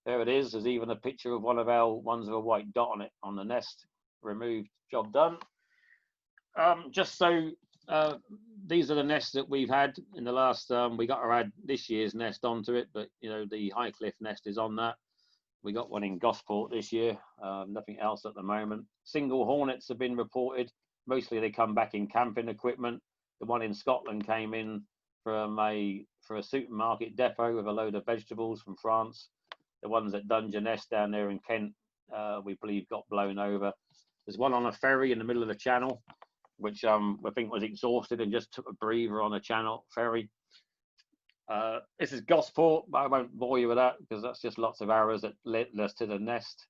There it is. There's even a picture of one of our ones with a white dot on it on the nest. Removed, job done. Just so these are the nests that we've had in the last. We got to add this year's nest onto it, but the Highcliffe nest is on that. We got one in Gosport this year. Nothing else at the moment. Single hornets have been reported. Mostly they come back in camping equipment. The one in Scotland came in for a supermarket depot with a load of vegetables from France. The ones at Dungeon Nest down there in Kent, we believe got blown over. There's one on a ferry in the middle of the channel, which I think was exhausted and just took a breather on a channel ferry. This is Gosport, but I won't bore you with that because that's just lots of arrows that led us to the nest.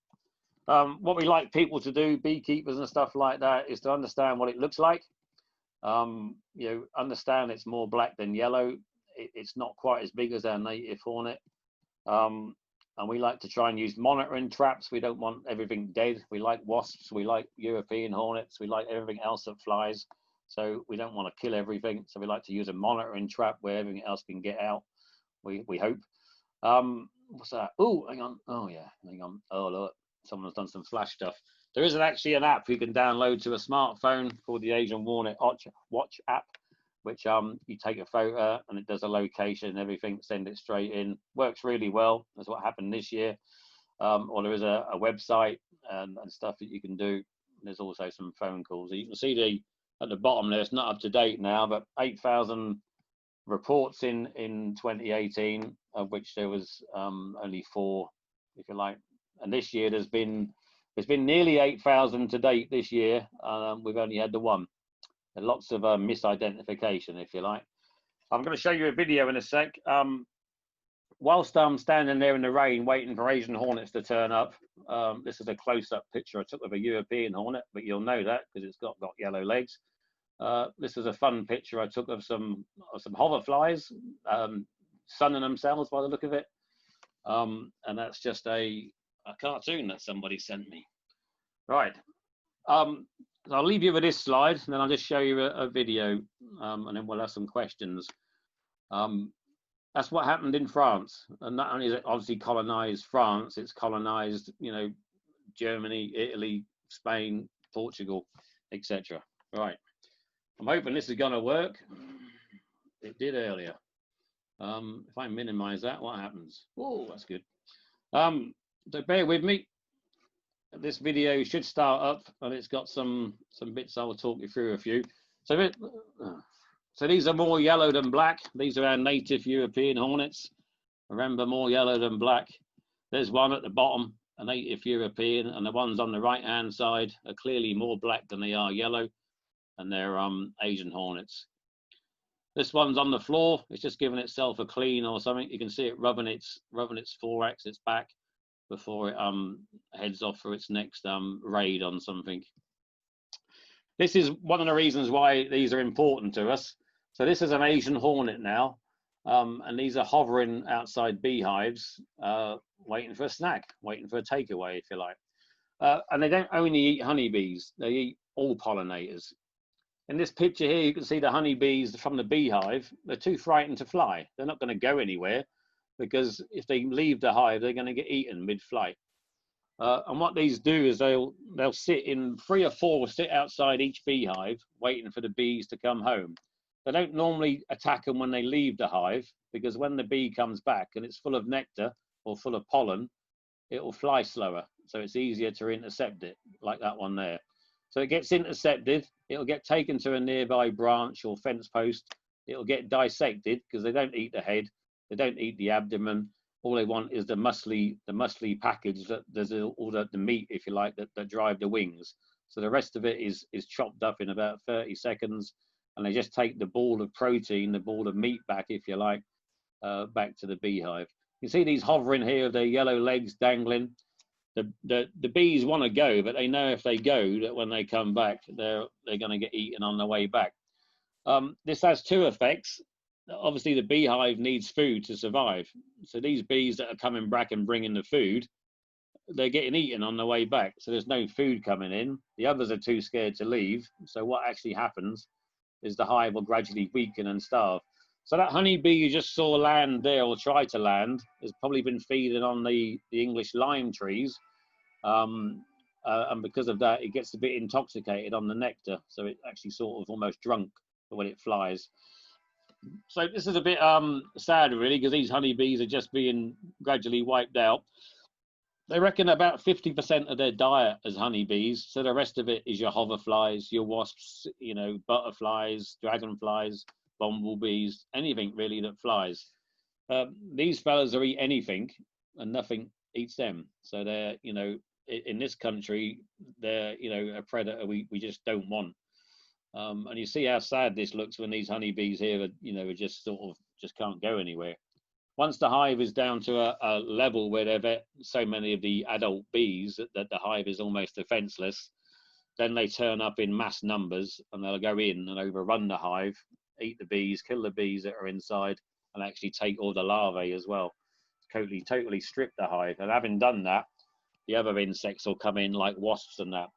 What we like people to do, beekeepers and stuff like that, is to understand what it looks like. Understand it's more black than yellow. It's not quite as big as our native hornet. And we like to try and use monitoring traps. We don't want everything dead. We like wasps. We like European hornets. We like everything else that flies. So we don't want to kill everything. So we like to use a monitoring trap where everything else can get out. We hope. What's that? Oh, hang on. Oh, yeah. Hang on. Oh, look. Someone's done some flash stuff. There is actually an app you can download to a smartphone called the Asian Hornet Watch app, which you take a photo and it does a location and everything, send it straight in. Works really well. That's what happened this year. Or there is a website and stuff that you can do. There's also some phone calls. You can see at the bottom there, it's not up to date now, but 8,000 reports in 2018, of which there was only 4, if you like. And this year there's been nearly 8,000 to date this year. We've only had the 1. And lots of misidentification, if you like. I'm going to show you a video in a sec. Whilst I'm standing there in the rain waiting for Asian Hornets to turn up, this is a close-up picture I took of a European Hornet, but you'll know that because it's got yellow legs. This is a fun picture I took of some hoverflies sunning themselves by the look of it. And that's just a cartoon that somebody sent me. Right. I'll leave you with this slide, and then I'll just show you a video, and then we'll have some questions. That's what happened in France, and not only is it obviously colonized France, it's colonized, you know, Germany, Italy, Spain, Portugal, etc. Right. I'm hoping this is going to work. It did earlier. If I minimize that, what happens? Oh, that's good. So bear with me. This video should start up, and it's got some bits. I'll talk you through a few. So these are more yellow than black. These are our native European Hornets. Remember, more yellow than black. There's one at the bottom, a native European, and the ones on the right-hand side are clearly more black than they are yellow, and they're Asian Hornets. This one's on the floor. It's just giving itself a clean or something. You can see it rubbing its thorax, its back, before it heads off for its next raid on something. This is one of the reasons why these are important to us. So this is an Asian Hornet now, and these are hovering outside beehives, waiting for a snack, waiting for a takeaway, if you like. And they don't only eat honeybees, they eat all pollinators. In this picture here, you can see the honeybees from the beehive. They're too frightened to fly. They're not going to go anywhere, because if they leave the hive, they're going to get eaten mid-flight. And what these do is they'll sit in 3 or 4, will sit outside each beehive, waiting for the bees to come home. They don't normally attack them when they leave the hive, because when the bee comes back and it's full of nectar or full of pollen, it will fly slower. So it's easier to intercept it, like that one there. So it gets intercepted, it'll get taken to a nearby branch or fence post, it'll get dissected, because they don't eat the head, they don't eat the abdomen. All they want is the muscly package that there's all the meat, if you like, that drive the wings. So the rest of it is chopped up in about 30 seconds, and they just take the ball of protein, the ball of meat back, if you like, back to the beehive. You see these hovering here, their yellow legs dangling. The bees want to go, but they know if they go, that when they come back, they're going to get eaten on the way back. This has 2 effects. Obviously, the beehive needs food to survive. So these bees that are coming back and bringing the food, they're getting eaten on the way back. So there's no food coming in. The others are too scared to leave. So what actually happens is the hive will gradually weaken and starve. So that honeybee you just saw land there, or try to land, has probably been feeding on the English lime trees. And because of that, it gets a bit intoxicated on the nectar. So it actually sort of almost drunk when it flies. So this is a bit sad, really, because these honeybees are just being gradually wiped out. They reckon about 50% of their diet is honeybees, so the rest of it is your hoverflies, your wasps, you know, butterflies, dragonflies, bumblebees, anything really that flies. These fellas will eat anything, and nothing eats them. So they're, you know, in this country, they're, you know, a predator we just don't want. And you see how sad this looks when these honeybees here, you know, just sort of just can't go anywhere. Once the hive is down to a level where there are so many of the adult bees that the hive is almost defenseless, then they turn up in mass numbers, and they'll go in and overrun the hive, eat the bees, kill the bees that are inside, and actually take all the larvae as well. Totally strip the hive. And having done that, the other insects will come in, like wasps and that.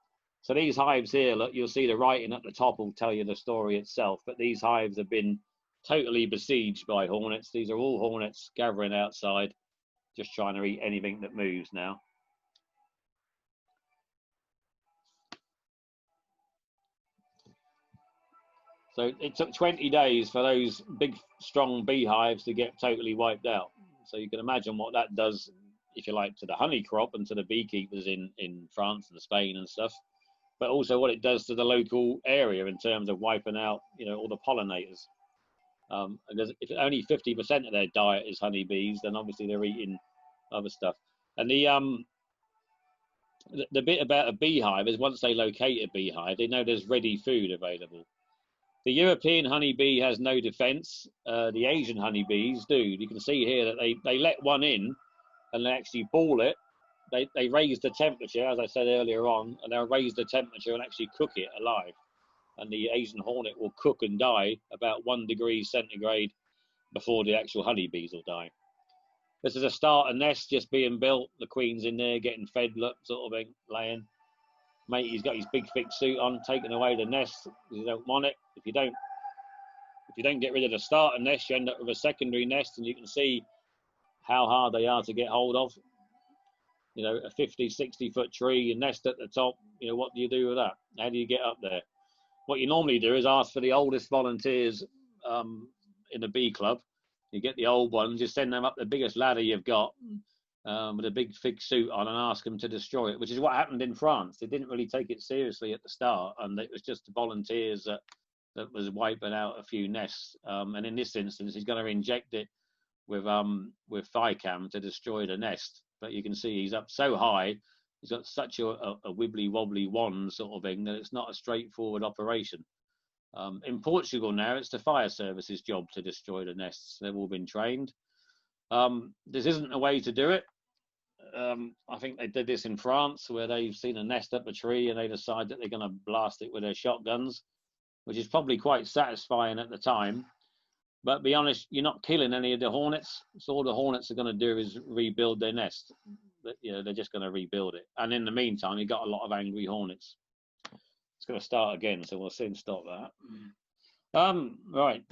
So these hives here, look, you'll see the writing at the top will tell you the story itself, but these hives have been totally besieged by hornets. These are all hornets gathering outside, just trying to eat anything that moves now. So it took 20 days for those big, strong beehives to get totally wiped out. So you can imagine what that does, if you like, to the honey crop and to the beekeepers in France and Spain and stuff, but also what it does to the local area in terms of wiping out, all the pollinators. Because if only 50% of their diet is honeybees, then obviously they're eating other stuff. And the bit about a beehive is once they locate a beehive, they know there's ready food available. The European honeybee has no defense. The Asian honeybees do. You can see here that they let one in and they actually ball it. They raise the temperature, as I said earlier on, and they'll raise the temperature and actually cook it alive. And the Asian hornet will cook and die about 1 degree centigrade before the actual honeybees will die. This is a starter nest just being built. The queen's in there getting fed, look, sort of thing, laying. Mate, he's got his big thick suit on, taking away the nest. You don't want it. If you don't get rid of the starter nest, you end up with a secondary nest, and you can see how hard they are to get hold of. A 50, 60-foot tree, a nest at the top. What do you do with that? How do you get up there? What you normally do is ask for the oldest volunteers in the bee club. You get the old ones, just send them up the biggest ladder you've got with a big thick suit on and ask them to destroy it, which is what happened in France. They didn't really take it seriously at the start, and it was just the volunteers that was wiping out a few nests. And in this instance, he's going to inject it with Thicam to destroy the nest. But you can see he's up so high, he's got such a wibbly wobbly wand sort of thing that it's not a straightforward operation. In Portugal now, it's the fire service's job to destroy the nests. They've all been trained. This isn't a way to do it. I think they did this in France, where they've seen a nest up a tree and they decide that they're going to blast it with their shotguns, which is probably quite satisfying at the time. But be honest, you're not killing any of the hornets. So all the hornets are going to do is rebuild their nest. But, they're just going to rebuild it. And in the meantime, you've got a lot of angry hornets. It's going to start again, so we'll soon stop that. Right.